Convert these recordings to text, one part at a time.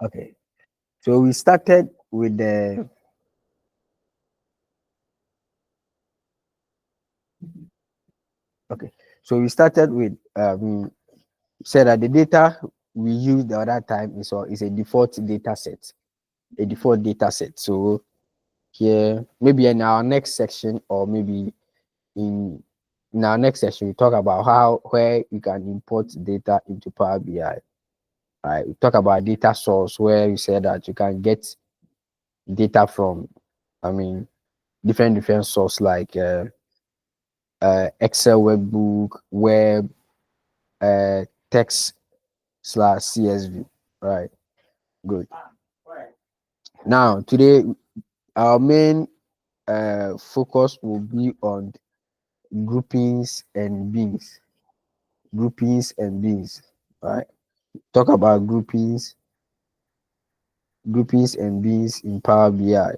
Okay. So we started with the okay. So we started with said that the data we used the other time is a default data set. A default data set. So here maybe in our next section or maybe in in our next session we talk about how where you can import data into Power BI. Right. We talk about data source where you said that you can get data from I mean different source like Excel webbook, web, text slash CSV. Right. Good. Now today our main focus will be on groupings and beans. Groupings and beans. Right. Talk about groupings and beans in Power BI.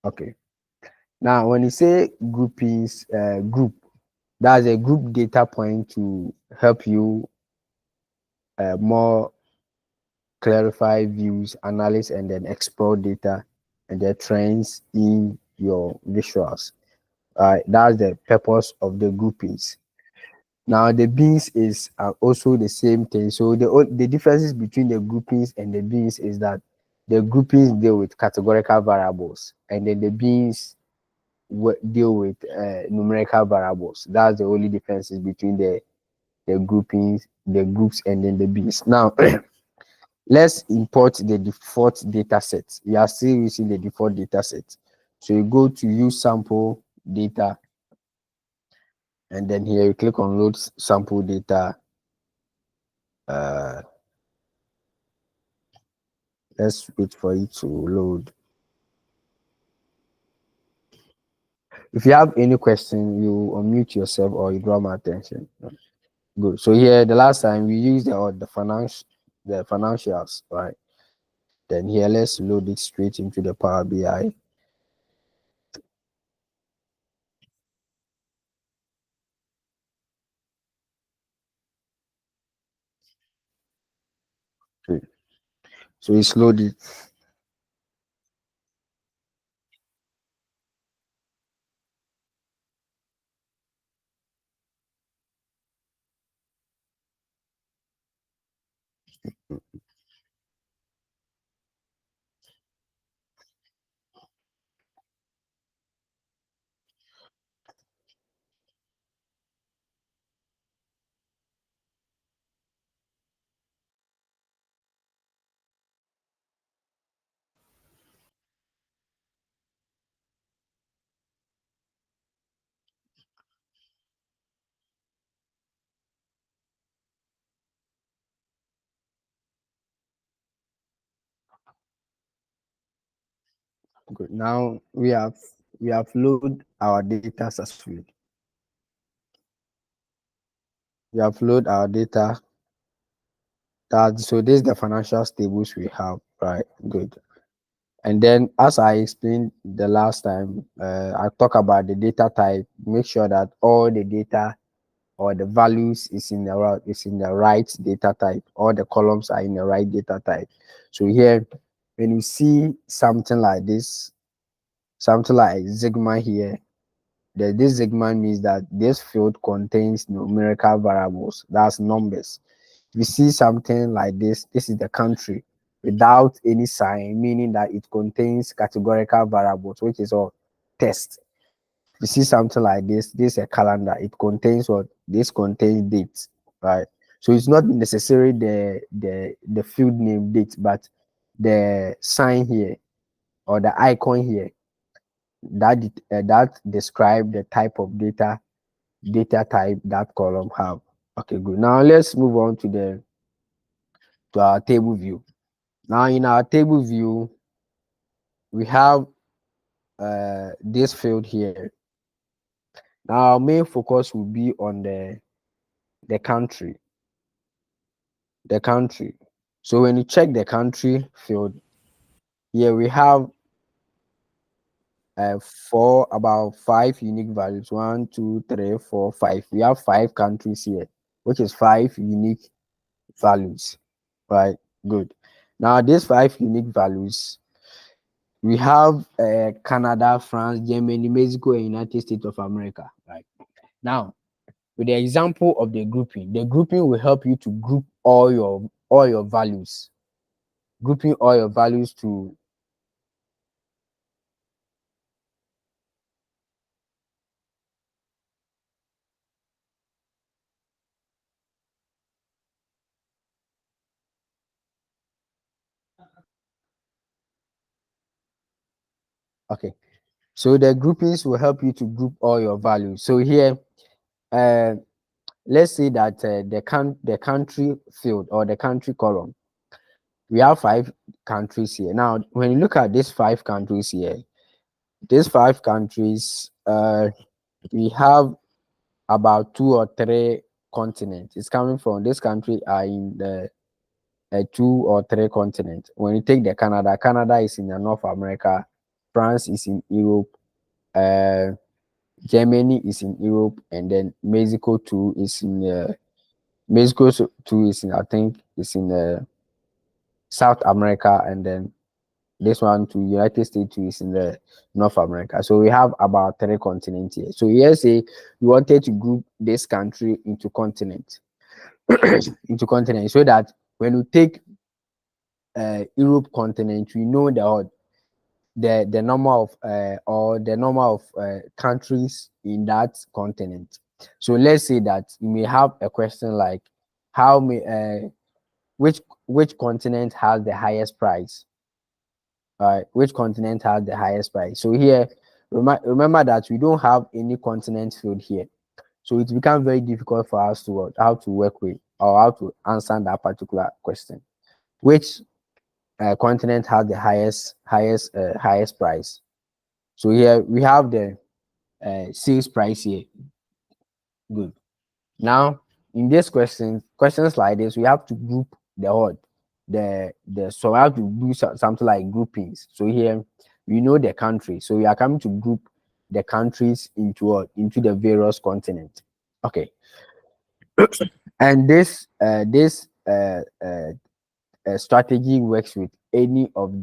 Okay. Now, when you say groupings, that's a group data point to help you more clarify views, analyze, and then explore data and the trends in your visuals. That's the purpose of the groupings. Now, the beans is also the same thing. So the differences between the groupings and the beans is that the groupings deal with categorical variables, and then the beans deal with numerical variables. That's the only differences between the groupings, the groups, and then the beans. Now, let's import the default data set. We are still using the default data set. So you go to use sample data, and then here you click on load sample data. Uh, let's wait for it to load. If you have any question, you unmute yourself or you draw my attention. Good. So here, the last time we used the financials, right? Then here, let's load it straight into the Power BI. Okay. So it's loaded. Good. Now we have load our data successfully. We have load our data. That so this is the financial tables we have, right? Good. And then, as I explained the last time, I talk about the data type. Make sure that all the data or the values is in the right data type. All the columns are in the right data type. So here, when you see something like this, something like Sigma here, this Sigma means that this field contains numerical variables. That's numbers. If you see something like this is the country without any sign, meaning that it contains categorical variables, which is all text. If you see something like this is a calendar. It contains what? This contains dates, right? So it's not necessarily the field name date, but the sign here or the icon here that describe the type of data type that column have. Okay, good. Now let's move on to our table view. Now in our table view, we have this field here. Now our main focus will be on the country. The country. So when you check the country field, here we have four, about five unique values. One, two, three, four, five. We have five countries here, which is five unique values. Right? Good. Now, these five unique values, we have Canada, France, Germany, Mexico, and United States of America. Right? Now, with the example of the grouping will help you to group all your values. Grouping all your values to okay. So the groupings will help you to group all your values. So here, uh, let's say that the country field or the country column, we have five countries here. Now, when you look at these five countries here, these five countries, we have about two or three continents. It's coming from this country are in the two or three continents. When you take the Canada is in the North America, France is in Europe, uh, Germany is in Europe, and then Mexico too is in too is in, I think is in South America, and then this one to United States too is in the North America. So we have about three continents here. So here say we wanted to group this country into continents, into continents, so that when we take Europe continent, we know the number of countries in that continent. So let's say that you may have a question like how may which continent has the highest price? Which continent has the highest price? So here, remember that we don't have any continent field here. So it becomes very difficult for us to how to work with or how to answer that particular question. Which continent has the highest price? So here we have the sales price here. Good. Now in this questions like this, we have to group the what the so we have to do something like groupings. So here we know the country, so we are coming to group the countries into what into the various continents. Okay, and this strategy works with any of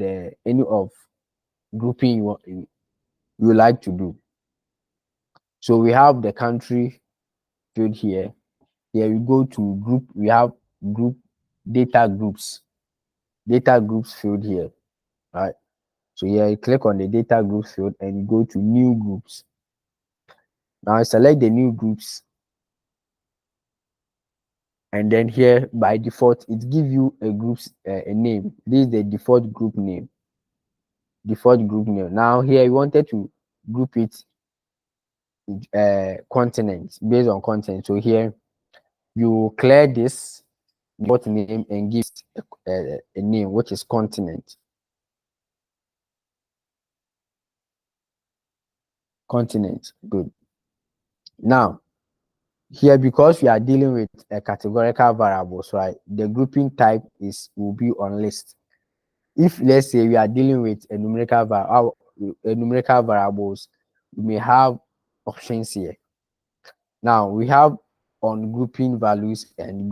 grouping you like to do. So we have the country field here. Here we go to group. We have group data groups. Data groups field here, right? So here you click on the data groups field and you go to new groups. Now select the new groups, and then here by default it gives you a groups a name. This is the default group name. Default group name. Now here you wanted to group it continents based on content. So here you clear this default name and give a name which is continent. Continent. Good. Now here, because we are dealing with a categorical variables, right? The grouping type will be on list. If let's say we are dealing with a numerical variables, we may have options here. Now we have on grouping values and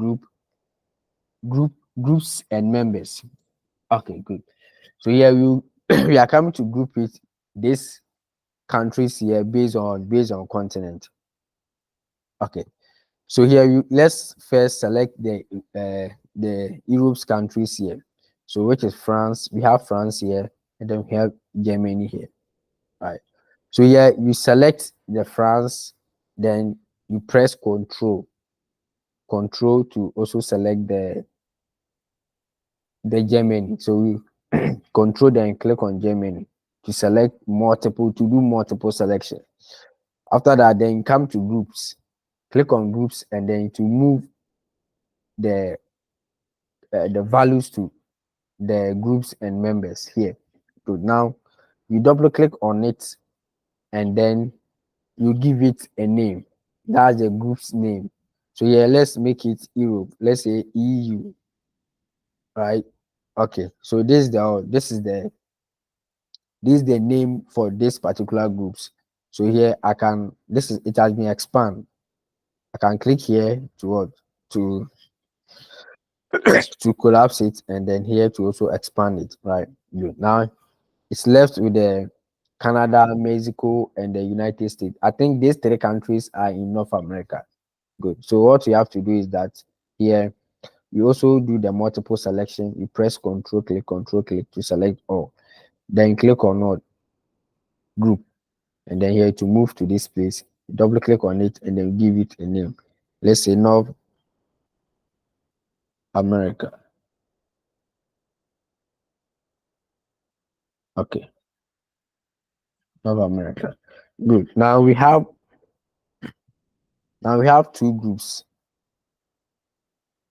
groups and members. Okay, good. So here we we are coming to group it these countries here based on continent. Okay. So here let's first select the Europe's countries here. So which is France. We have France here, and then we have Germany here. Right. So here you select the France, then you press control to also select the Germany. So we control then click on Germany to select to do multiple selection. After that, then you come to groups. Click on groups, and then to move the the values to the groups and members here. So now you double click on it, and then you give it a name. That's the group's name. So yeah, let's make it Europe. Let's say EU, right? Okay. So this is the this is the name for this particular groups. So here I can, this is, it has been expand. I can click here to what, to to collapse it, and then here to also expand it, right? Good. Now it's left with the Canada, Mexico, and the United States. I think these three countries are in North America. Good. So what you have to do is that here you also do the multiple selection. You press control click to select all. Then click on what, group, and then here to move to this place, double click on it, and then give it a name. Let's say North America. Okay, North America. Good. Now we have two groups.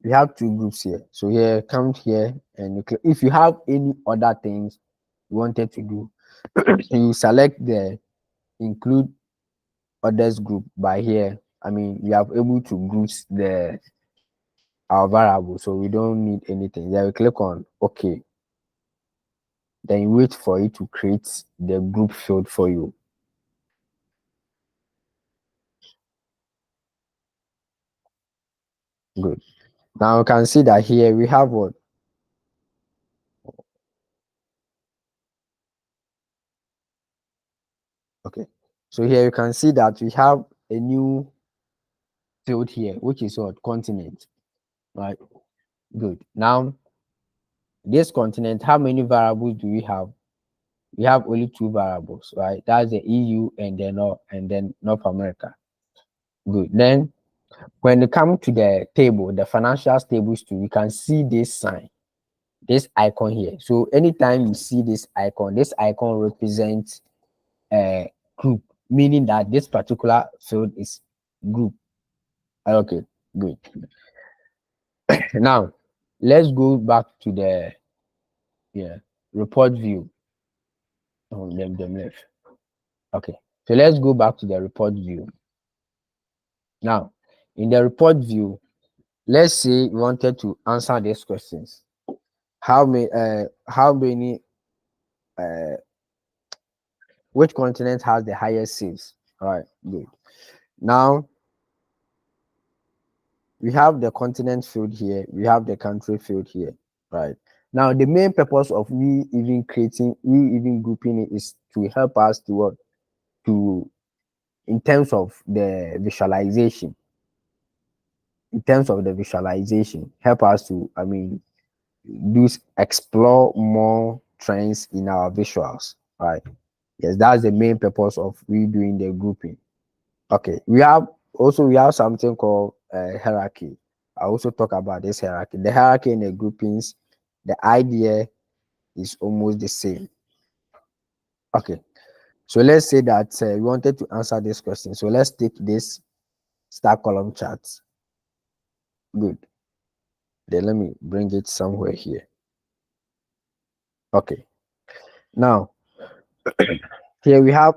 We have two groups here. So here, come here, and you click. If you have any other things you wanted to do, you select the include others group by here. I mean, we have able to group the our variable, so we don't need anything. Then we click on OK. Then you wait for it to create the group field for you. Good. Now you can see that here we have what? Okay. So here you can see that we have a new field here, which is what? Continent. Right. Good. Now this continent, how many variables do we have? We have only two variables, right? That's the EU and then North America. Good. Then when you come to the table, the financial tables too, you can see this sign, this icon here. So anytime you see this icon represents a group, meaning that this particular field is group. Okay, good. Now let's go back to the, yeah, report view. Oh, them left. Okay, so let's go back to the report view. Now in the report view, let's say we wanted to answer these questions. How many uh which continent has the highest sales? All right, good. Now we have the continent field here, we have the country field here, right? Now the main purpose of we even grouping it is to help us to what, to, in terms of the visualization, help us to, I mean, do explore more trends in our visuals, right? Yes, that's the main purpose of we doing the grouping. Okay, we have something called hierarchy. I also talk about this hierarchy. The hierarchy in the groupings, the idea is almost the same. Okay, so let's say that we wanted to answer this question. So let's take this star column chart. Good. Then let me bring it somewhere here. Okay. Now here we have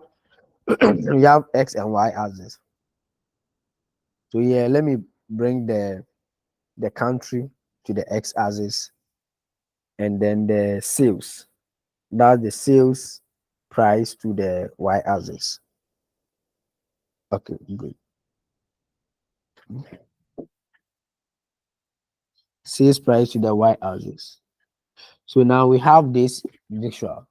we have x and y axis. So yeah, let me bring the country to the x axis, and then the sales. That's the sales price to the y axis. Okay, good. Sales price to the y axis. So now we have this visual.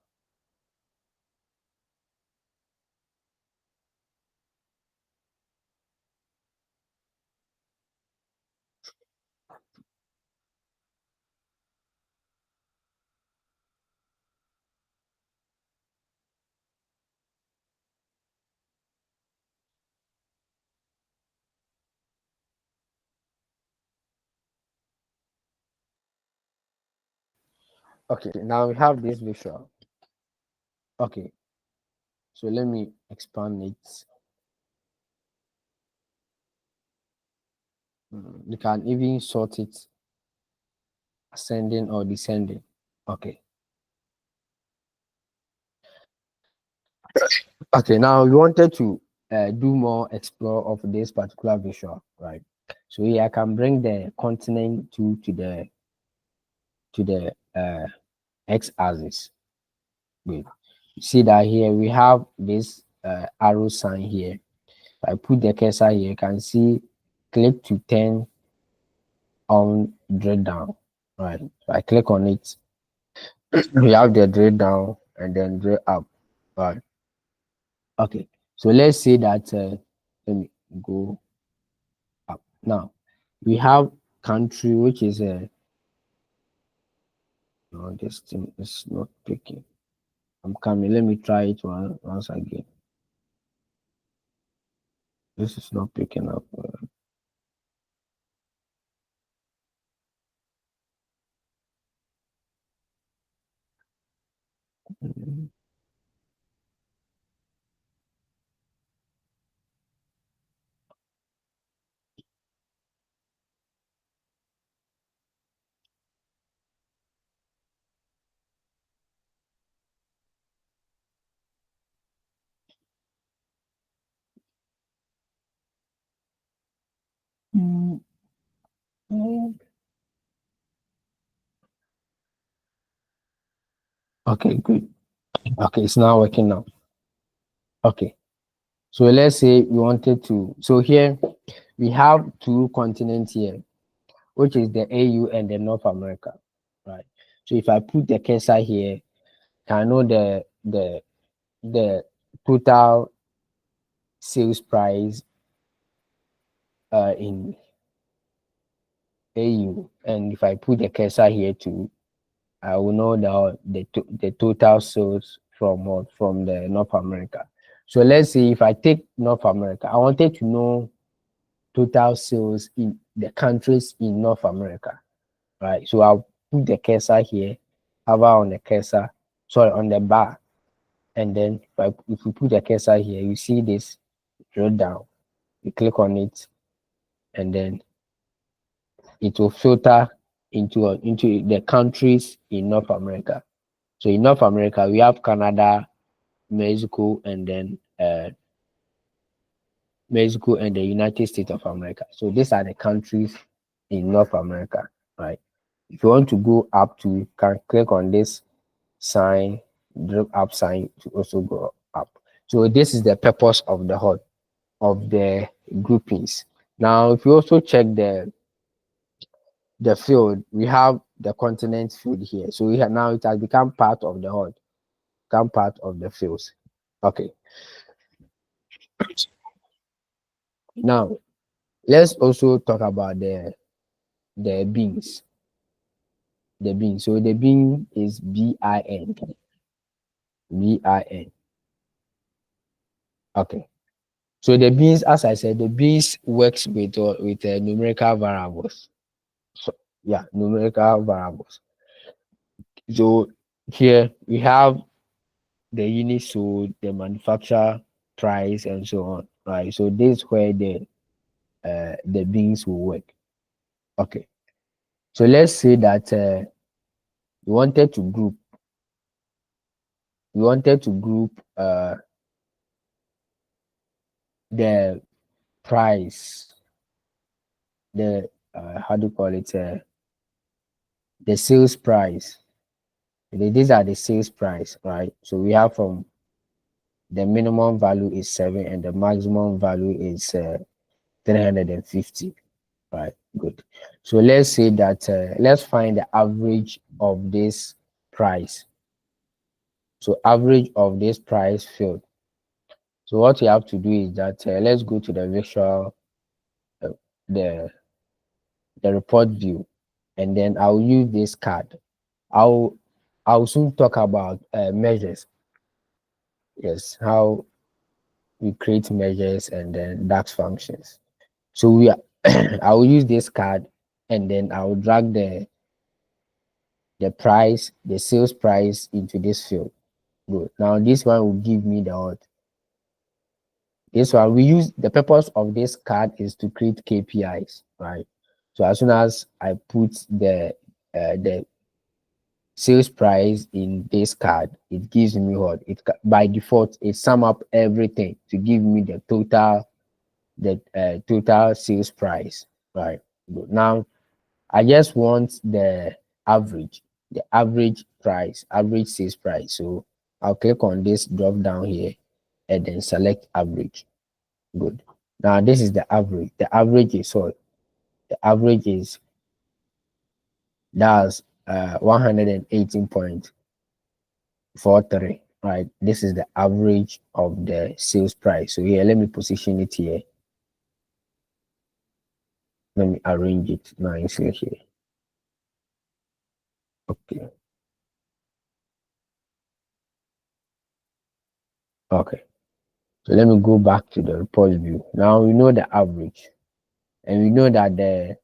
Okay, now we have this visual. Okay, so let me expand it. You can even sort it ascending or descending. Okay. Okay, now we wanted to do more explore of this particular visual, right? So here I can bring the continent to the x-axis. Good. See that here we have this arrow sign here. If I put the cursor here, you can see click to turn on drill down. Right. So I click on it. We have the drill down and then drill up. Right. Okay. So let's say that let me go up. Now we have country, which is a no, this thing is not picking. I'm coming. Let me try it once again. This is not picking up. Mm, mm. Okay, good. Okay, it's now working now. Okay. So let's say we wanted to. So here we have two continents here, which is the AU and the North America, right? So if I put the cursor here, I know the total sales price in AU, and if I put the cursor here too, I will know the total sales from what from the North America. So let's say if I take North America, I wanted to know total sales in the countries in North America, right? So I'll put the cursor here, hover on the cursor, sorry, on the bar, and then if you put the cursor here, you see this drill down. You click on it, and then it will filter into the countries in North America. So in North America, we have Canada, Mexico, and then Mexico and the United States of America. So these are the countries in North America, right? If you want to go up to, you can click on this sign, drop up sign to also go up. So this is the purpose of the hot of the groupings. Now, if you also check the field, we have the continent field here. So we have now it has become part of the hot, become part of the fields. Okay. Now let's also talk about the beans. The bean. So the bean is BIN. BIN. Okay. So the beans, as I said, the beans works with numerical variables. So yeah, numerical variables. So here we have the unit sold, the manufacturer price, and so on. Right. So this is where the beans will work. Okay. So let's say that we wanted to group. We wanted to group the price, the how do you call it, the sales price. These are the sales price, right? So we have from the minimum value is 7 and the maximum value is 350, right? Good. So let's say that let's find the average of this price. So average of this price field. So what you have to do is that let's go to the visual, uh, the report view, and then I'll use this card. I'll I'll soon talk about measures. Yes, how we create measures and then DAX functions. So we are I will use this card and then I will drag the price, the sales price into this field. Good. Now this one will give me the what? This one we use the purpose of this card is to create KPIs, right? So as soon as I put the sales price in this card, it gives me what by default it sum up everything to give me the total sales price, right? Good. Now I just want the average price, average sales price. So I'll click on this drop down here and then select average. Good. Now this is the average. The average is what? The average is that's 118.43. Right. This is the average of the sales price. So here, let me position it here. Let me arrange it nicely here. Okay. Okay. So let me go back to the report view. Now we know the average, and we know that the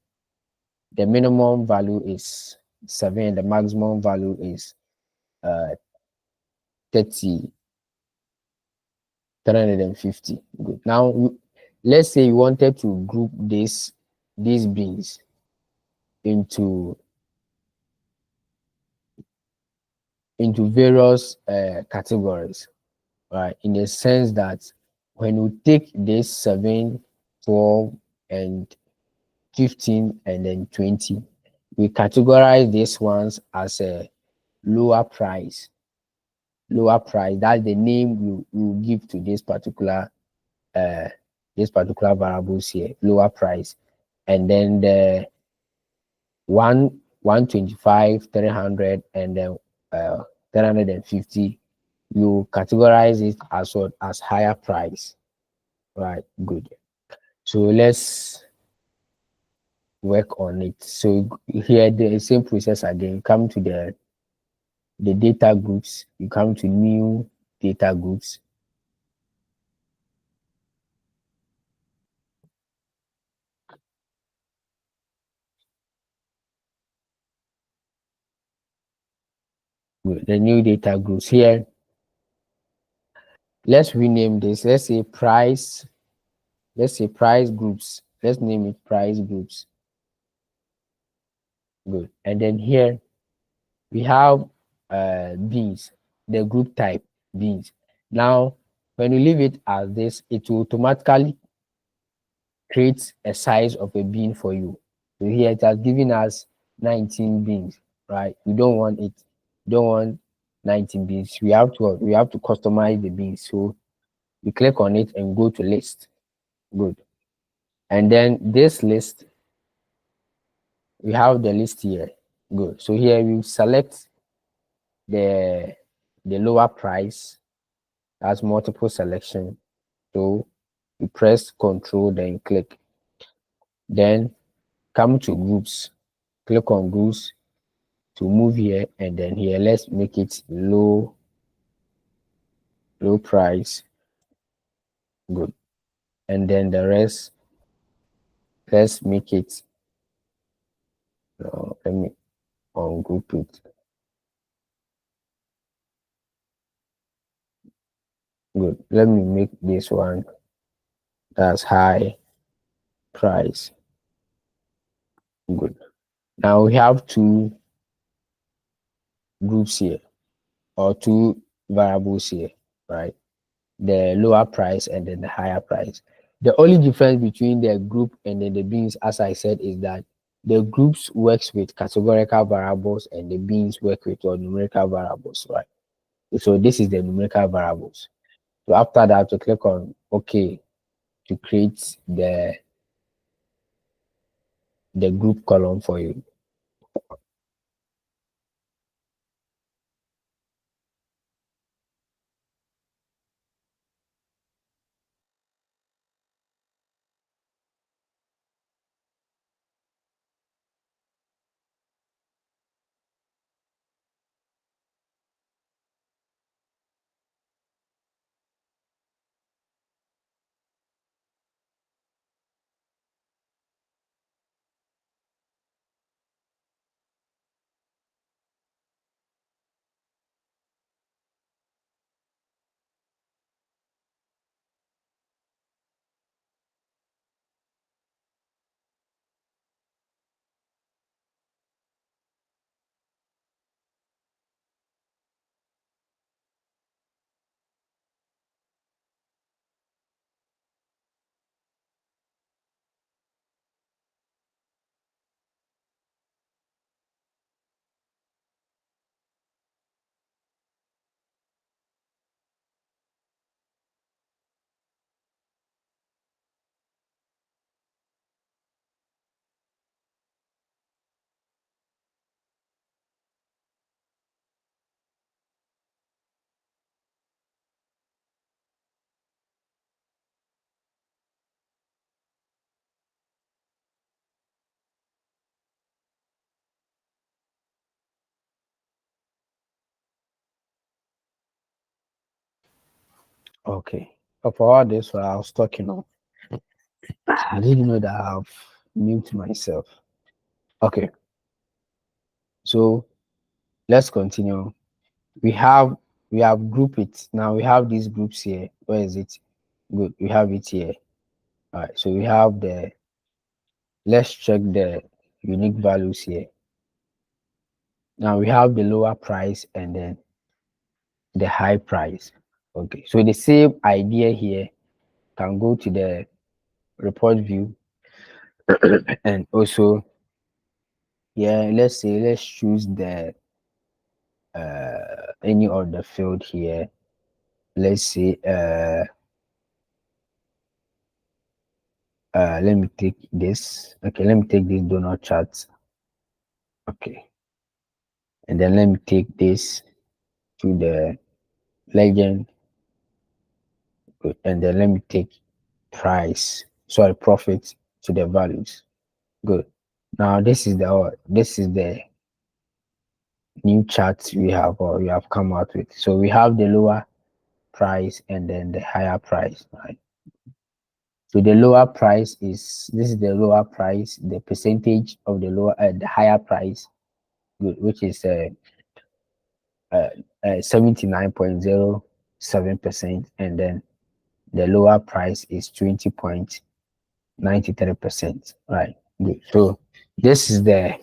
minimum value is 7, the maximum value is 30, 350. Good. Now let's say you wanted to group these beans into various categories, right? In the sense that when you take this 7, 12, and 15, and then 20, we categorize these ones as a lower price. Lower price, that's the name you give to uh this particular variables here, lower price. And then the 125, 300, and then 350, you categorize it as what? As higher price. Right, good. So let's work on it. So here the same process again. Come to the data groups, you come to new data groups. Good. The new data groups here, let's rename this. Let's say price groups. Let's name it price groups. Good. And then here we have beans, the group type beans. Now when you leave it as this, it will automatically create a size of a bean for you. So here it has given us 19 beans, right? We don't want it, don't want 19 beans. We have to customize the beans. So we click on it and go to list. Good. And then this list, we have the list here. Good. So here we select the lower price. That's multiple selection. So you press Control, then click. Then come to groups. Click on groups to move here, and then here let's make it low price. Good. And then the rest, let's make it let me ungroup it. Good. Let me make this one that's high price. Good. Now we have two groups here, or two variables here, right? The lower price and then the higher price. The only difference between the group and then the beans, as I said, is that the groups works with categorical variables and the beans work with your numerical variables, right? So this is the numerical variables. So after that, to click on OK to create the group column for you. Okay. For all this, while I was talking on, I didn't know that I've mute myself. Okay, so let's continue. We have we have group it now. We have these groups here. Where is it? Good. We have it here. All right. So we have the. Let's check the unique values here. Now we have the lower price and then the high price. Okay. So the same idea here can go to the report view and also, yeah, let's choose the any of the field here. Let's say let me take this. Okay, let me take this donut chart. Okay, and then let me take this to the legend. Good. And then let me take price, sorry, profit to the values. Good. Now this is the new chart we have or we have come out with. So we have the lower price and then the higher price, right? So the lower price is this is the lower price, the percentage of the higher price, which is 79.07%, and then the lower price is 20.93%. Right. Good. So this is the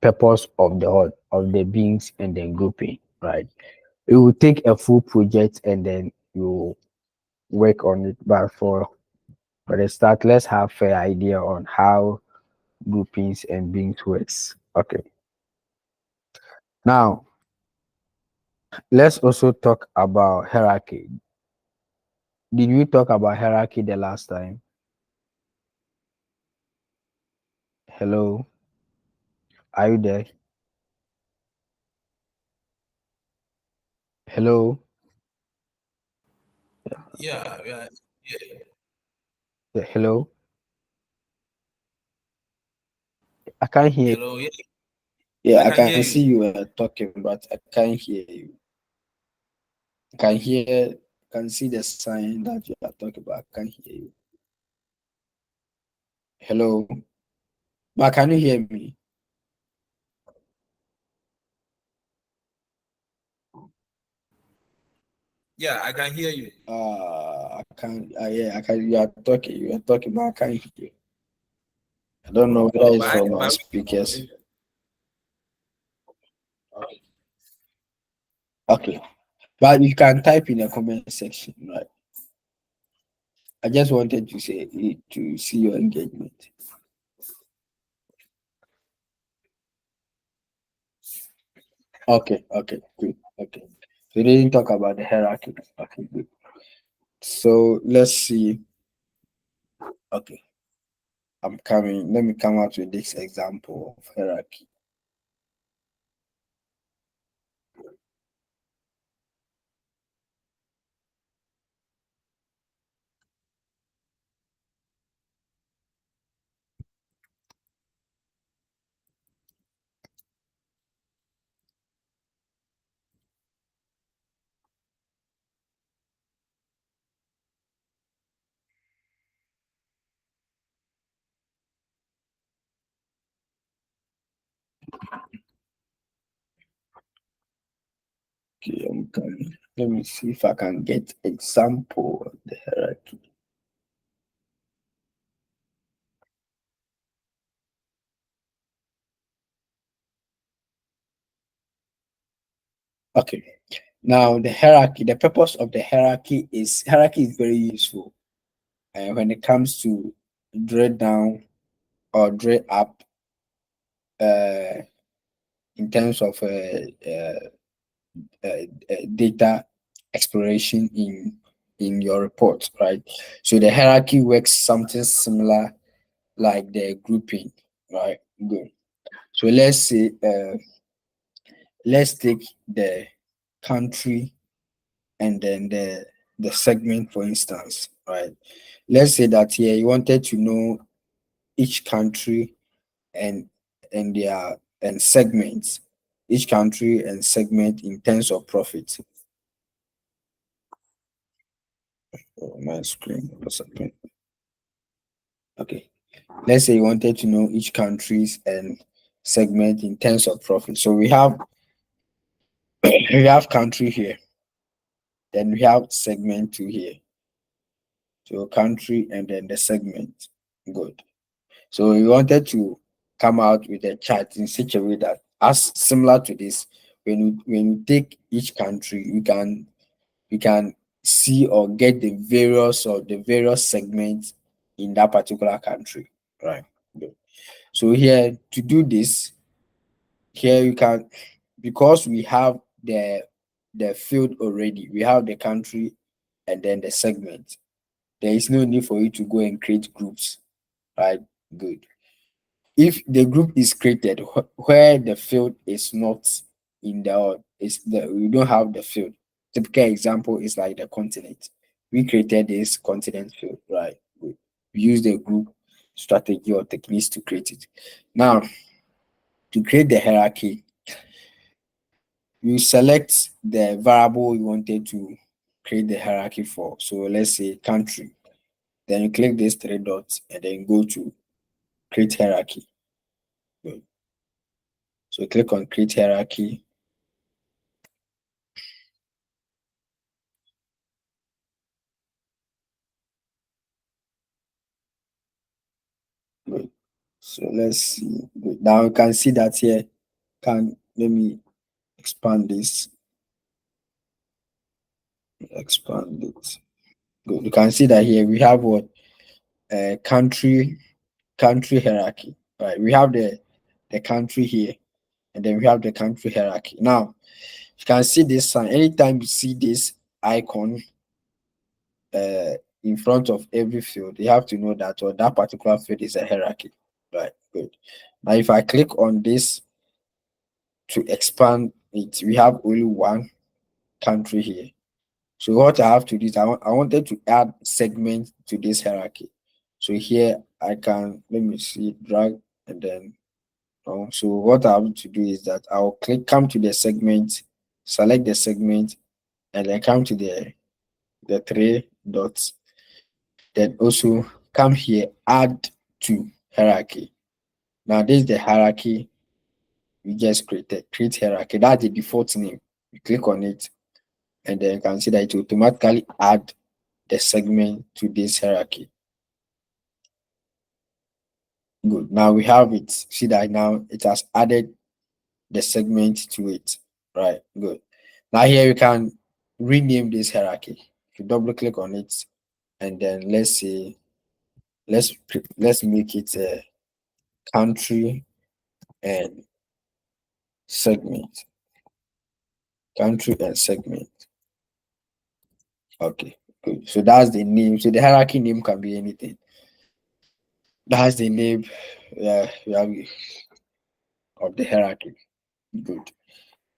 purpose of the beings and then grouping. Right. It will take a full project and then you work on it. But for the start, let's have fair idea on how groupings and beings works. Okay. Now let's also talk about hierarchy. Did we talk about hierarchy the last time? Hello, are you there? Hello, Yeah, yeah, yeah. yeah, hello. I can't hear. Hello, yeah, Yeah, I I can can hear see you. you were talking, but I can't hear you. I can hear, can see the sign that you are talking, but I can't hear you. Hello, but can you hear me? Yeah, I can hear you. I can't. Yeah, I can. You are talking. You are talking, but I can't hear you. I don't know whether Oh, it's from my speakers. Okay, but you can type in the comment section, right? I just wanted to say to see your engagement. Okay, okay, good. Okay. So they didn't talk about the hierarchy. Okay, good. So let's see. Okay, I'm coming. Let me come out with this example of hierarchy. Okay, I'm coming. Let me see if I can get example of the hierarchy. Okay. Now the hierarchy, the purpose of the hierarchy is very useful when it comes to drill down or drill up uh, in terms of data exploration in your report, right? So the hierarchy works something similar like the grouping, right? Good. So let's take the country and then the segment, for instance, right? Let's say that here you wanted to know each country and their and segments, each country and segment in terms of profit. Oh, my screen was open. Okay. Let's say you wanted to know each country's and segment in terms of profit. So we have we have country here, then we have segment two here. So country and then the segment. Good. So we wanted to come out with a chart in such a way that as similar to this, when you take each country, you can see or get the various segments in that particular country. Right. Good. So here to do this, here you can, because we have the field already, we have the country and then the segment. There is no need for you to go and create groups. Right. Good. If the group is created where the field is not in the is the we don't have the field. Typical example is like the continent. We created this continent field, right? We use the group strategy or techniques to create it. Now, to create the hierarchy, you select the variable you wanted to create the hierarchy for. So let's say country. Then you click these three dots and then go to create hierarchy. Good. So click on create hierarchy. Good. So let's see. Good. Now you can see that here. Can let me expand this. Expand it. Good. You can see that here we have what country hierarchy. Right. We have the country here, and then we have the country hierarchy. Now you can see this sign. Anytime you see this icon in front of every field, you have to know that or that particular field is a hierarchy. Right. Good. Now if I click on this to expand it, we have only one country here. So what I have to do is I wanted to add segment to this hierarchy. So here I can, let me see, drag and then so what I have to do is that I'll come to the segment, select the segment, and then come to the three dots. Then also come here, add to hierarchy. Now this is the hierarchy we just created. Create hierarchy. That's the default name. You click on it, and then you can see that it will automatically add the segment to this hierarchy. Good. Now we have it. See that now it has added the segment to it. Right. Good. Now here you can rename this hierarchy. If you double click on it, and then let's say let's make it a country and segment. Country and segment. Okay. Good. So that's the name. So the hierarchy name can be anything. That's the name. Yeah, of the hierarchy. Good.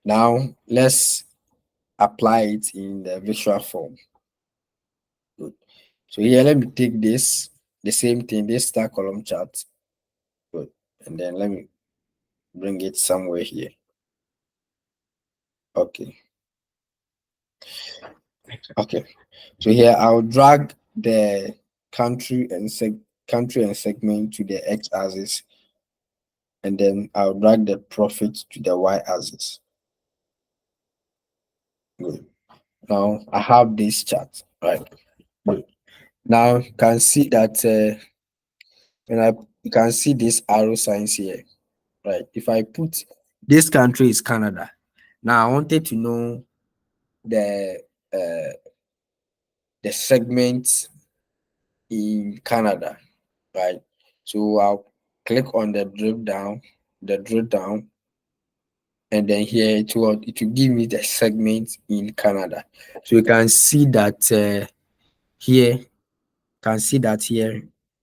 Now let's apply it in the visual form. Good. So here, let me take this, the same thing, this star column chart. Good. And then let me bring it somewhere here. Okay. Okay. So here I'll drag the country and segment to the x-axis, and then I'll drag the profit to the y-axis. Good. Now I have this chart, right? Good. Now you can see that when you can see this arrow signs here, right? If I put this country is Canada. Now I wanted to know the uh, the segments in Canada, right? So I'll click on the drill down, and then here it will give me the segments in Canada. So you can see that here,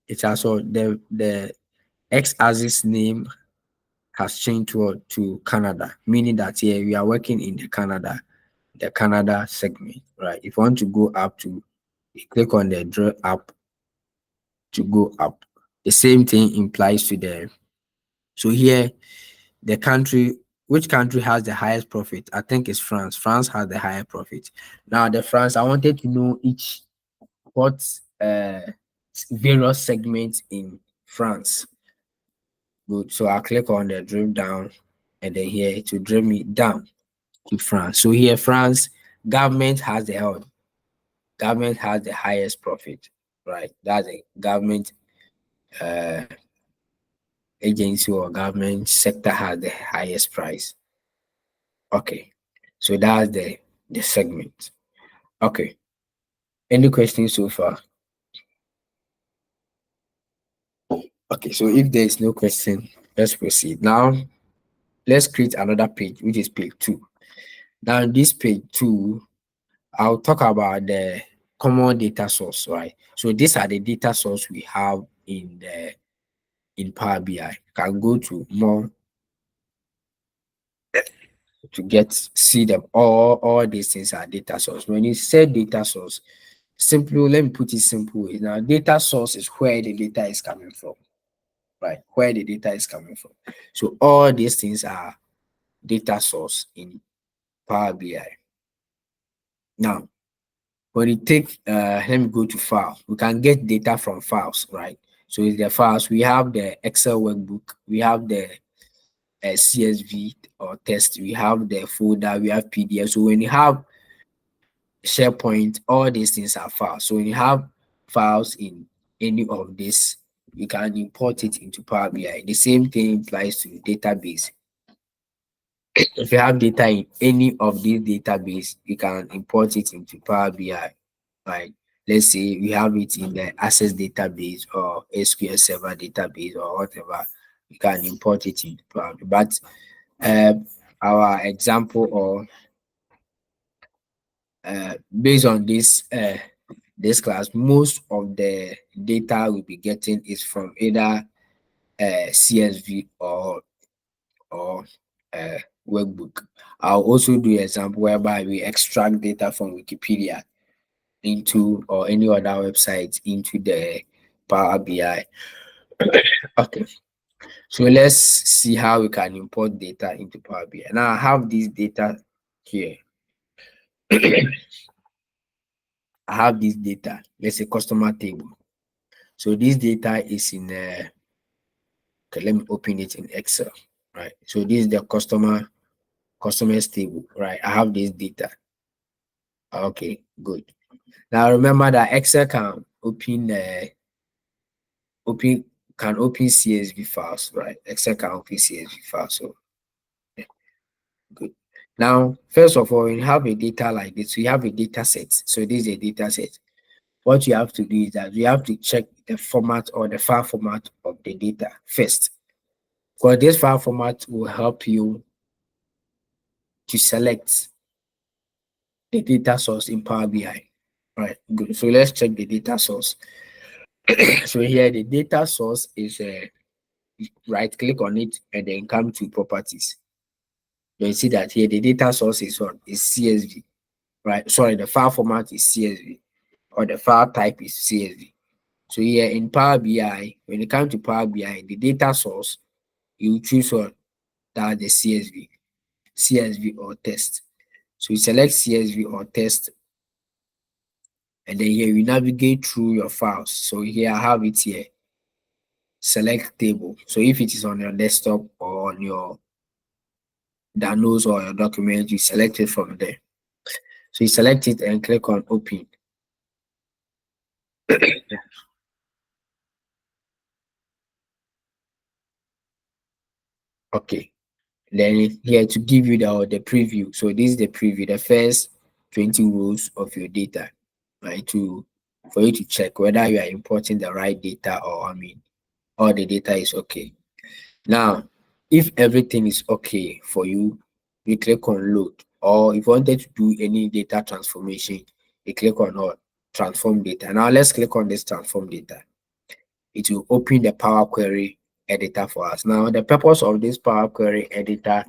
it has all the x-axis name has changed to Canada, meaning that here we are working in the Canada segment, right? If you want to go up to, you click on the draw up to go up. The same thing implies to the, so here the country, which country has the highest profit? I think it's France. France has the higher profit. Now the France, I wanted to know what various segments in France. Good. So I'll click on the drill down and then here to drill me down to France. So here France government has the help. Government has the highest profit, right? That's a government uh, agency or government sector has the highest price. Okay, so that's the segment. Okay, any questions so far? Okay, so if there is no question, let's proceed. Now, let's create another page, which is page two. Now, in this page two, I'll talk about the common data source, right? So these are the data source we have in Power BI. Can go to more to get see them. All these things are data source. When you say data source, simple, let me put it simple way. Now, data source is where the data is coming from, right? Where the data is coming from. So all these things are data source in Power BI. Now, when you take, let me go to file. We can get data from files, right? So in the files, we have the Excel workbook, we have the CSV or test, we have the folder, we have PDF. So when you have SharePoint, all these things are files. So when you have files in any of this, you can import it into Power BI. The same thing applies to database. If you have data in any of these database, you can import it into Power BI. Right? Let's say we have it in the Access database or SQL Server database or whatever. You can import it into Power BI. But uh, our example or based on this class, most of the data we'll be getting is from either CSV or uh, workbook. I'll also do an example whereby we extract data from Wikipedia into or any other website into the Power BI. Okay, so let's see how we can import data into Power BI. Now I have this data here. I have this data. Let's say customer table. So this data is in okay, let me open it in Excel. Right. So this is the customers table. Right. I have this data. Okay, good. Now remember that Excel can open can open CSV files, right? Excel can open CSV files. So yeah, good. Now, first of all, when you have a data like this, you have a data set. So this is a data set. What you have to do is that you have to check the format or the file format of the data first. Because this file format will help you to select the data source in Power BI. Right, good. So let's check the data source. So here the data source is right click on it and then come to properties. You see that here the data source is what is CSV, right? Sorry, the file format is CSV or the file type is CSV. So here in Power BI, when it comes to Power BI, the data source, you choose what that the CSV or test. So you select CSV or test, and then here you navigate through your files. So here I have it here. Select table. So if it is on your desktop or on your downloads or your document, you select it from there. So you select it and click on open. Okay. Then here to give you the preview. So this is the preview, the first 20 rows of your data, right? For you to check whether you are importing the right data or all the data is okay. Now, if everything is okay for you, you click on load. Or if you wanted to do any data transformation, you click on transform data. Now let's click on this transform data. It will open the Power Query editor for us. Now the purpose of this Power Query editor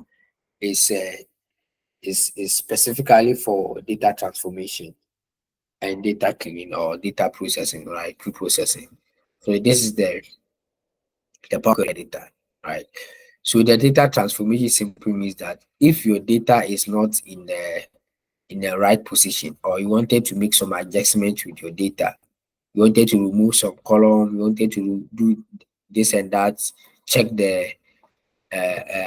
is specifically for data transformation and data cleaning or data processing, right? Pre-processing. So this is the Power Query editor, right? So the data transformation simply means that if your data is not in the right position or you wanted to make some adjustment with your data, You wanted to remove some column, you wanted to do this and that, check the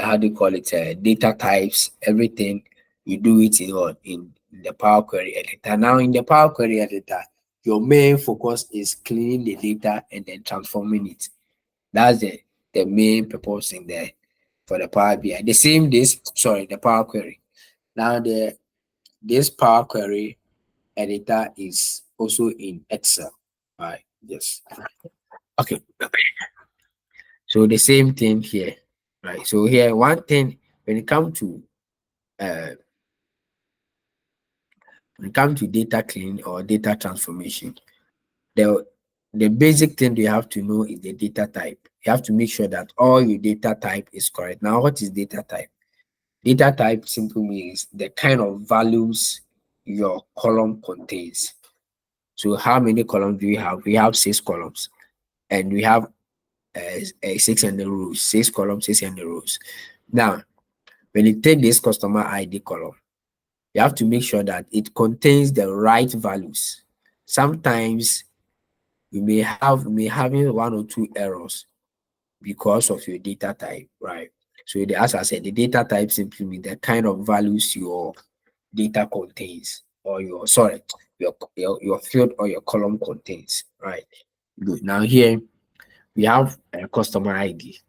how do you call it, data types, everything. You do it in what, in the Power Query editor. Now in the Power Query editor, your main focus is cleaning the data and then transforming it. That's the main purpose in there for the Power BI. The same this, sorry, the Power Query. Now this Power Query editor is also in Excel. Right. Yes. Okay. So the same thing here. Right. So here one thing when it comes to uh data cleaning or data transformation, the the basic thing you have to know is the data type. You have to make sure that all your data type is correct. Now, what is data type? Data type simply means the kind of values your column contains. So how many columns do we have? We have 6 columns, and we have 600 rows. 6 columns, 600 rows. Now, when you take this customer ID column, you have to make sure that it contains the right values. Sometimes you may having 1 or 2 errors because of your data type, right? So as I said, the data type simply means the kind of values your data contains, or your field or your column contains, right? Good. Now here we have a customer ID.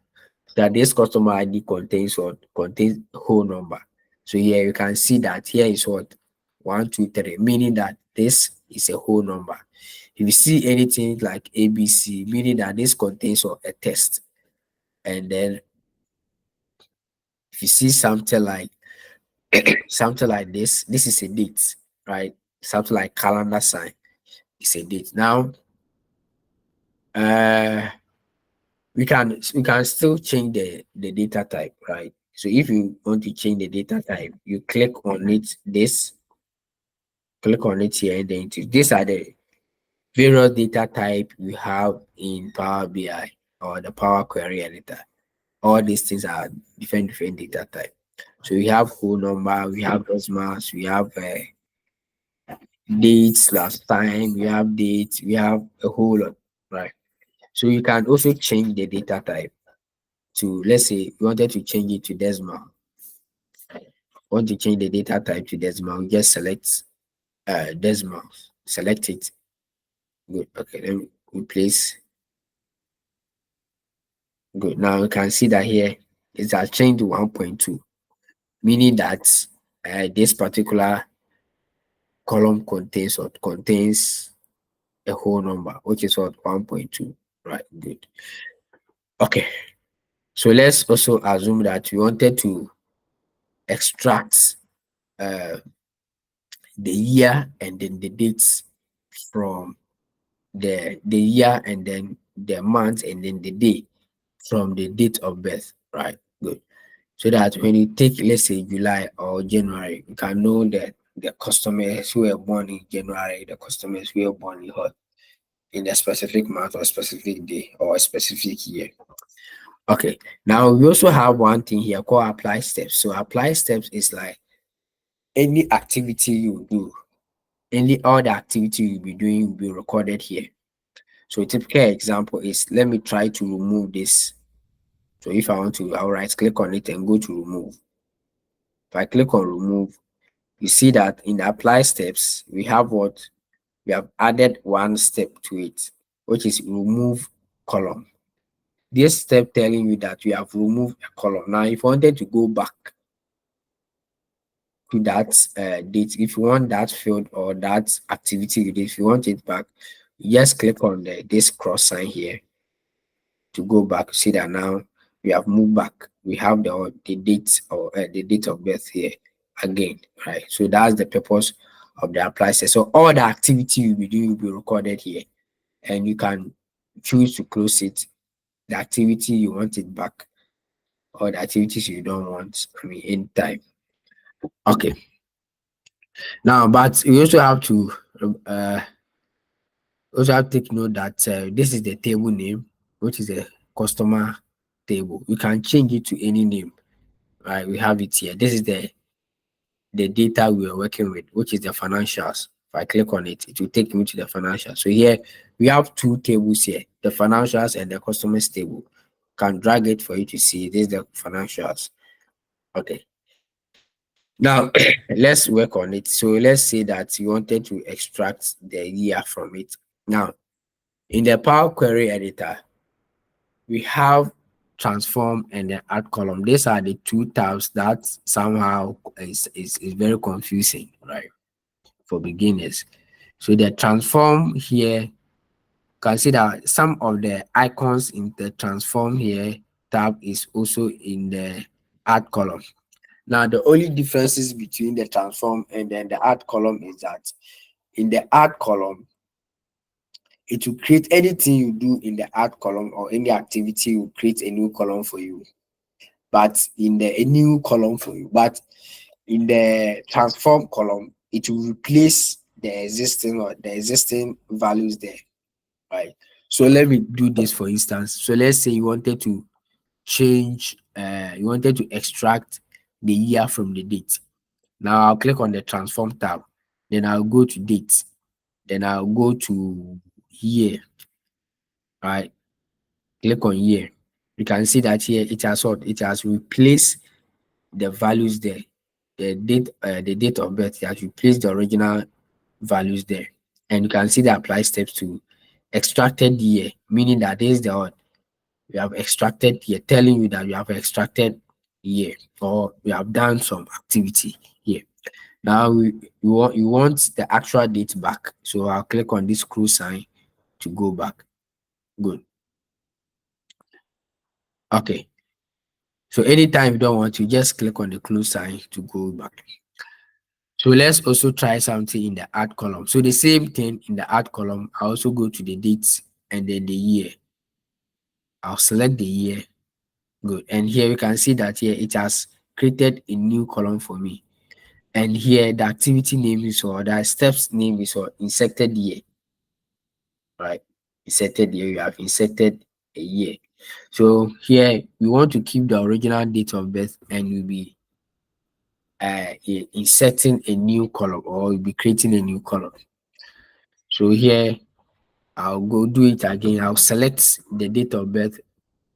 That this customer ID contains what? Contains whole number. So here you can see that here is what? 123, meaning that this is a whole number. If you see anything like ABC, meaning that this contains what? A test. And then if you see something like something like this is a date, right? Something like calendar sign is a date. Now, uh, we can still change the data type, right? So if you want to change the data type, you click on it. Click on it here, and then these are the various data type you have in Power BI or the Power Query editor. All these things are different data type. So we have whole number, we have decimals, we have dates, last time, we have dates, we have a whole lot, right? So you can also change the data type to, let's say you wanted to change it to decimal. Want to change the data type to decimal, you just select decimal, select it. Good. Okay, let me replace. Good. Now you can see that here it has changed to 1.2, meaning that this particular column contains a whole number, which is what? 1.2. Right. Good. Okay. So let's also assume that we wanted to extract uh, the year and then the dates from the year and then the month and then the day from the date of birth, right? Good. So that when you take, let's say, July or January, you can know that the customers who were born in January, the customers who were born in a specific month or specific day or a specific year. Okay. Now we also have one thing here called apply steps. So apply steps is like any activity you do, any other activity you'll be doing will be recorded here. So a typical example is, let me try to remove this. So if I want to, I'll right click on it and go to remove. If I click on remove, you see that in the apply steps, we have what? We have added one step to it, which is remove column. This step telling you that you have removed a column. Now, if you wanted to go back to that date, if you want that field or that activity you did, if you want it back, you just click on this cross sign here to go back. See that now we have moved back. We have the date or the date of birth here again, right? So that's the purpose of the apply set. So all the activity you'll be doing will be recorded here, and you can choose to close it. The activity you want it back, or the activities you don't want. I mean, anytime. Okay. Now, but you uh, also have to take note that this is the table name, which is a customer table. You can change it to any name. Right, we have it here. This is the data we are working with, which is the financials. If I click on it, it will take me to the financials. So here we have two tables here, the financials and the customers table. Can drag it for you to see. This is the financials. Okay. Now let's work on it. So let's say that you wanted to extract the year from it. Now in the Power Query editor, we have transform and the add column. These are the two tabs that somehow is very confusing, right? For beginners. So the transform here, consider some of the icons in the transform here tab is also in the add column. Now the only differences between the transform and then the add column is that in the add column, it will create anything you do in the add column or any activity will create a new column for you. But in the a new column for you. But in the transform column, it will replace the existing values there. Right. So let me do this for instance. So let's say you wanted to change, you wanted to extract the year from the date. Now I'll click on the transform tab, then I'll go to date, then I'll go to year, right? Click on year. You can see that here it has what? It has replaced the values there. The date of birth, it has replaced the original values there. And you can see the apply steps to extracted year, meaning that this is the what we have extracted here, telling you that you have extracted here or we have done some activity here. Now you want the actual date back. So I'll click on this close sign to go back. Good. Okay. So anytime you don't want to, just click on the close sign to go back. So let's also try something in the add column. So the same thing in the add column, I also go to the dates and then the year. I'll select the year. Good. And here you can see that here it has created a new column for me. And here the activity name is or the steps name is or inserted year. Right. Inserted year. You have inserted a year. So here we want to keep the original date of birth and you'll be inserting a new column or you'll be creating a new column. So here I'll go do it again. I'll select the date of birth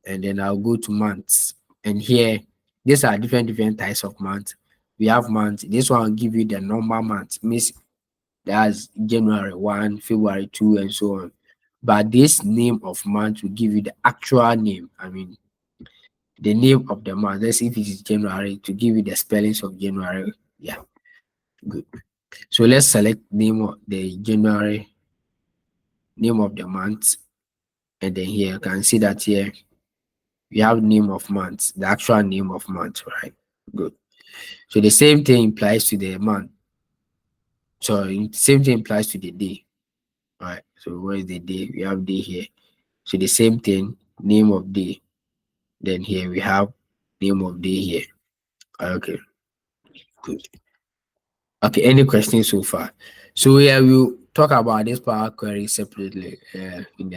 and then I'll go to months. And here, these are different types of months. We have months. This one will give you the normal month, means that's January 1, February 2, and so on. But this name of month will give you the actual name. I mean, the name of the month. Let's see if it is January to give you the spellings of January. Yeah, good. So let's select name of the January, name of the month, and then here you can see that here we have name of month, the actual name of month, right? Good. So the same thing applies to the month. So same thing applies to the day, right? So where is the day? We have day here. So the same thing, name of day. Then here we have name of day here. Okay, good. Okay, any questions so far? So yeah, we'll talk about this Power Query separately in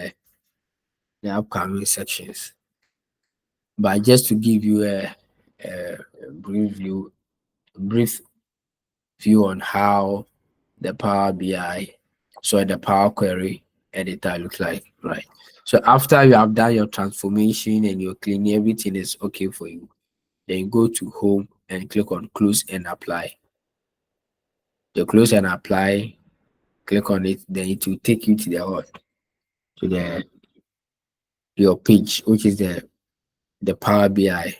the upcoming sections. But just to give you a brief view on how the Power BI, so the Power Query editor looks like, right? So after you have done your transformation and you're cleaning, everything is okay for you. Then go to home and click on close and apply. You close and apply, click on it, then it will take you to the what? To the your page, which is the Power BI.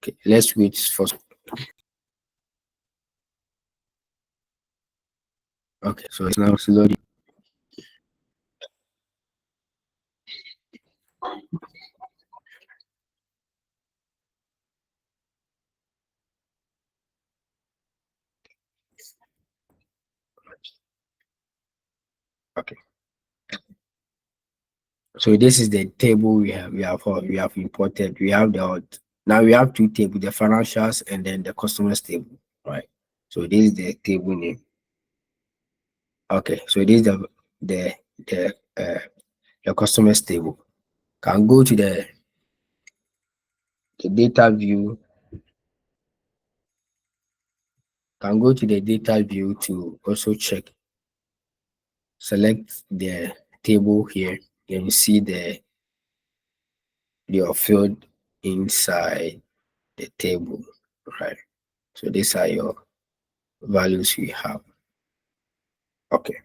Okay, let's wait for okay, so it's now slowly. Okay. So this is the table we have imported. We have now we have two tables, the financials and then the customers table, right? So this is the table name. Okay, so this is the your customers table. Can go to the data view, can go to the data view to also check, select the table here, then you see your field inside the table, right? So these are your values we have. Okay.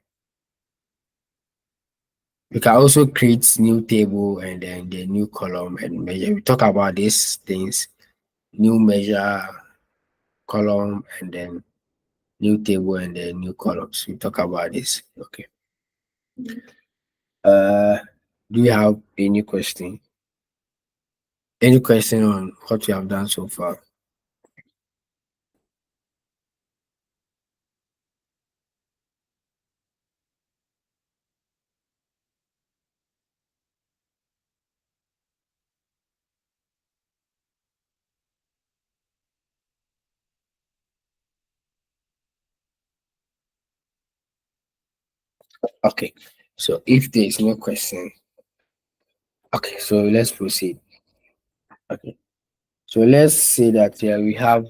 You can also create new table and then the new column and measure. We talk about these things, new measure, column, and then new table and then new columns. We talk about this. Okay. Uh, do you have any question? Any question on what you have done so far? Okay. So if there is no question, okay, so let's proceed. Okay. So let's say that we have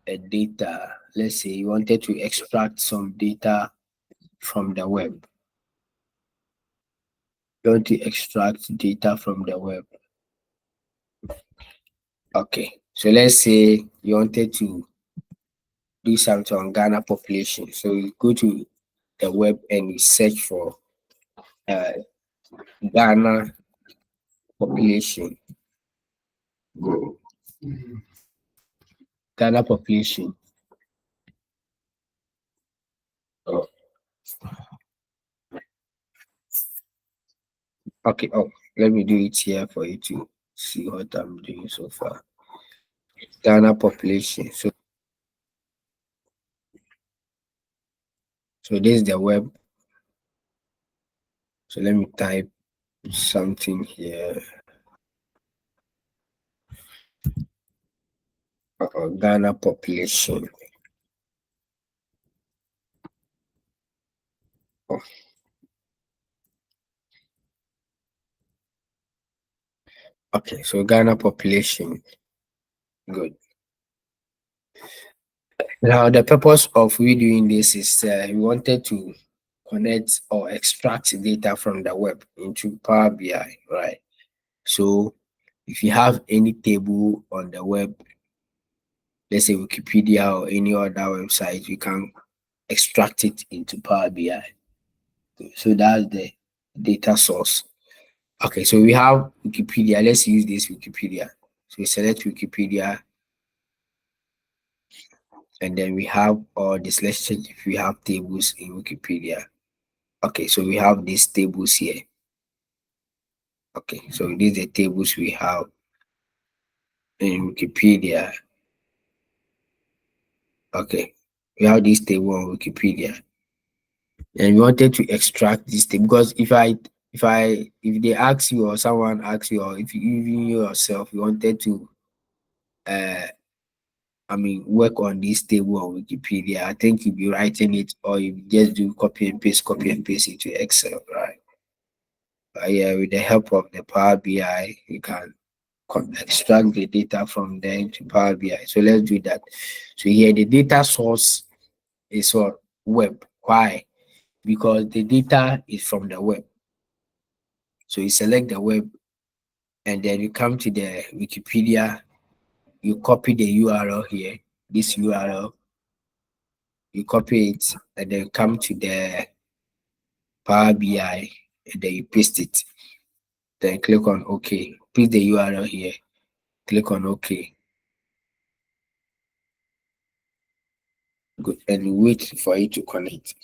a data. Let's say you wanted to extract some data from the web. You want to extract data from the web. Okay. So let's say you wanted to do something on Ghana population. So you go to the web and you search for uh, Ghana population. Ghana population. Oh, okay. Oh, let me do it here for you to see what I'm doing so far. Ghana population. So this is the web. So let me type something here. Ghana population. Oh, okay. So Ghana population. Good. Now the purpose of we doing this is we wanted to connect or extract data from the web into Power BI, right? So if you have any table on the web, let's say Wikipedia or any other website, you can extract it into Power BI. So that's the data source. Okay, so we have Wikipedia. Let's use this Wikipedia. So we select Wikipedia, and then we have all this. Let's check if we have tables in Wikipedia. Okay, so we have these tables here. Okay, so these are the tables we have in Wikipedia. Okay, we have this table on Wikipedia, and we wanted to extract this table because if they ask you or someone asks you or if you even yourself you wanted to uh work on this table on Wikipedia, I think you'll be writing it or you just do copy and paste into Excel, right? But yeah, with the help of the Power BI, you can extract the data from there into Power BI. So let's do that. So here the data source is what web. Why? Because the data is from the web. So you select the web and then you come to the Wikipedia, you copy the URL here, this URL, you copy it and then come to the Power BI and then you paste it. Then click on OK. Paste the URL here, click on OK. Good. And wait for it to connect.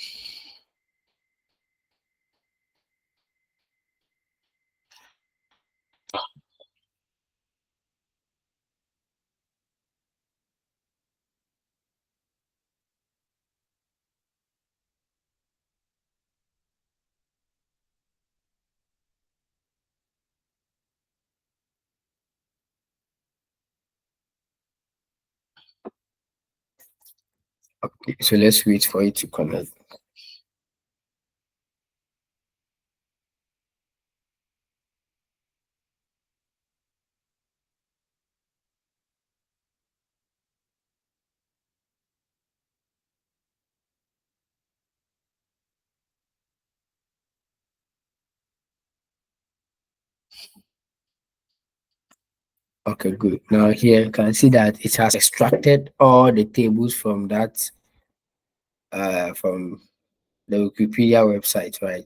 Okay, so let's wait for it to connect. Okay, good. Now here you can see that it has extracted all the tables from that from the Wikipedia website, right?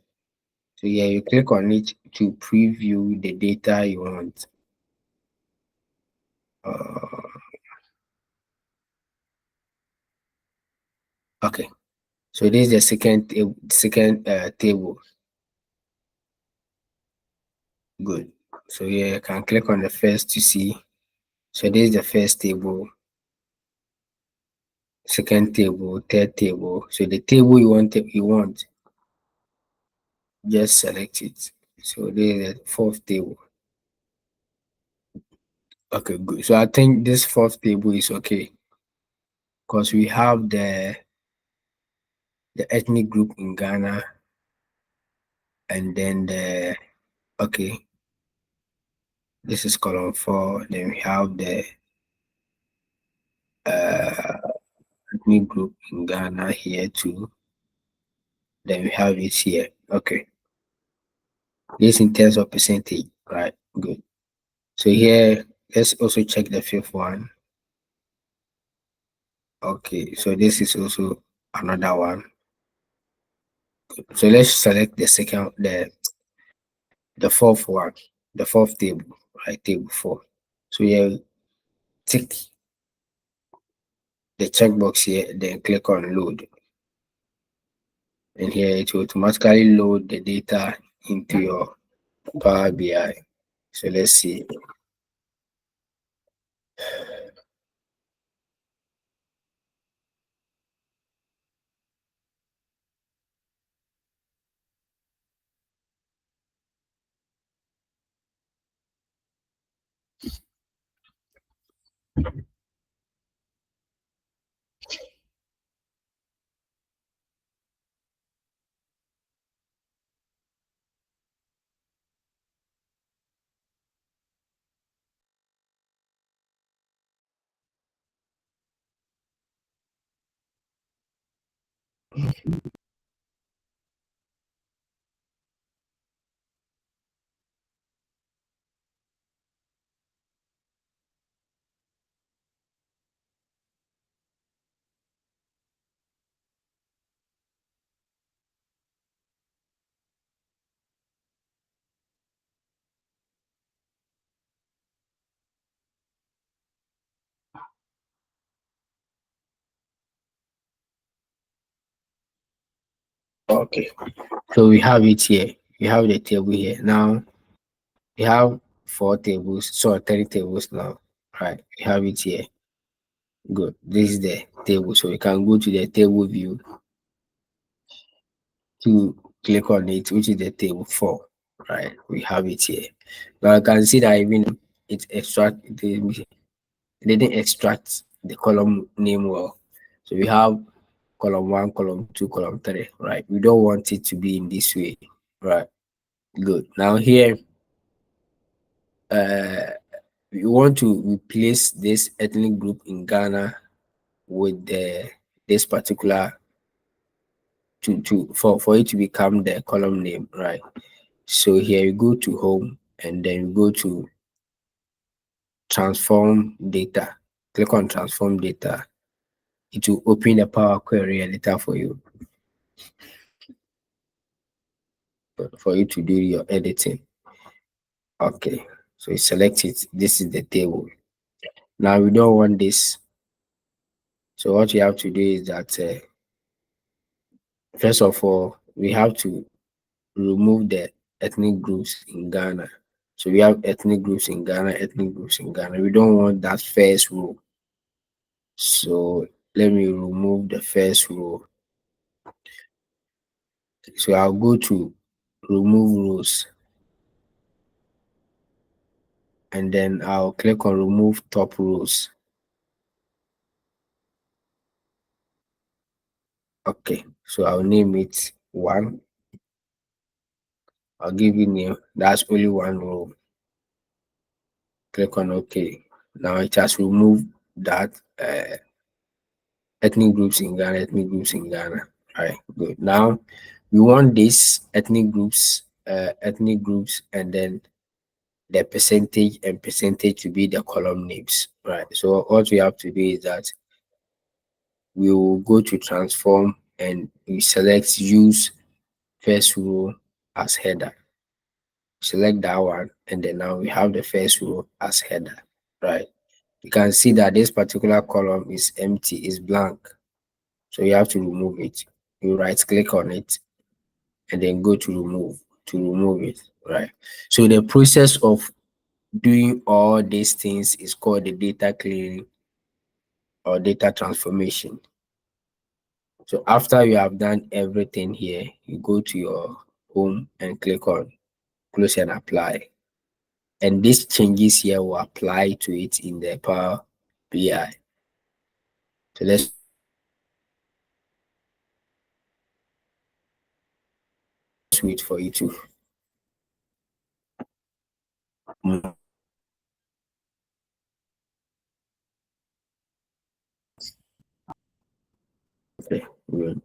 So here you click on it to preview the data you want. Uh, okay, so this is the second table. Good. So here you can click on the first to see. So this is the first table, second table, third table. So the table you want, just select it. So this is the fourth table. Okay, good. So I think this fourth table is okay because we have the ethnic group in Ghana, and then okay, this is column 4. Then we have the uh, ethnic group in Ghana here too. Then we have it here. Okay, this in terms of percentage, right? Good. So here, let's also check the fifth one. Okay, so this is also another one. So let's select the second, the fourth one, the fourth table, right? Table 4. So here, tick the checkbox here, then click on load. And here it will automatically load the data into your Power BI. So let's see. Okay, so we have it here. We have the table here. Now we have 4 tables, so 3 tables now. Right, we have it here. Good. This is the table. So we can go to the table view to click on it, which is the table 4. Right, we have it here. Now I can see that even it didn't extract the column name well. So we have column 1, column 2, column 3. Right, we don't want it to be in this way. Right, good. Now here, uh, we want to replace this ethnic group in Ghana with this particular for it to become the column name, right? So here you go to home and then you go to transform data. Click on transform data. It will open the Power Query editor for you for you to do your editing. Okay, so you select it. This is the table. Now we don't want this. So what you have to do is that first of all, we have to remove the ethnic groups in Ghana. So we have ethnic groups in Ghana, ethnic groups in Ghana. We don't want that first row. So let me remove the first row. So I'll go to remove rows and then I'll click on remove top rows. Okay, so I'll name it 1. I'll give you name. That's only 1 row. Click on OK. Now it has removed that ethnic groups in Ghana, ethnic groups in Ghana. All right, good. Now we want these ethnic groups, and then the percentage and percentage to be the column names, right? So what we have to do is that we will go to transform and we select use first row as header. Select that one, and then now we have the first row as header, right? You can see that this particular column is empty, is blank. So you have to remove it. You right click on it and then go to remove it, right? So the process of doing all these things is called the data cleaning or data transformation. So after you have done everything here, you go to your home and click on close and apply. And these changes here will apply to it in the Power BI. So let's wait for it to move. Okay, good.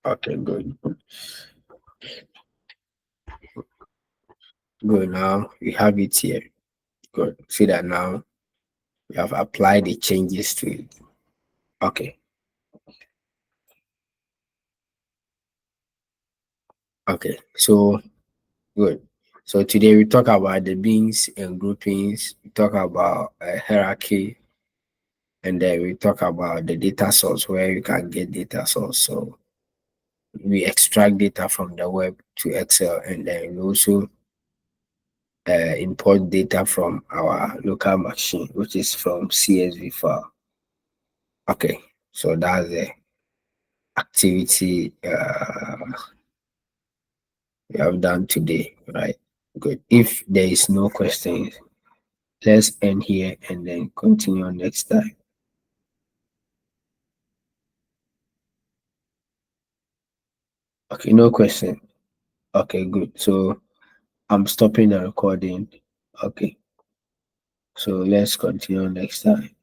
Okay, good. Good. Now we have it here. Good. See that now we have applied the changes to it. Okay. Okay. So good. So today we talk about the bins and groupings. We talk about hierarchy, and then we talk about the data source where you can get data source. So we extract data from the web to Excel, and then we also import data from our local machine, which is from CSV file. Okay, so that's the activity we have done today, right? Good. If there is no questions, let's end here and then continue next time. Okay, no question. Okay, good. So I'm stopping the recording. Okay, so let's continue next time.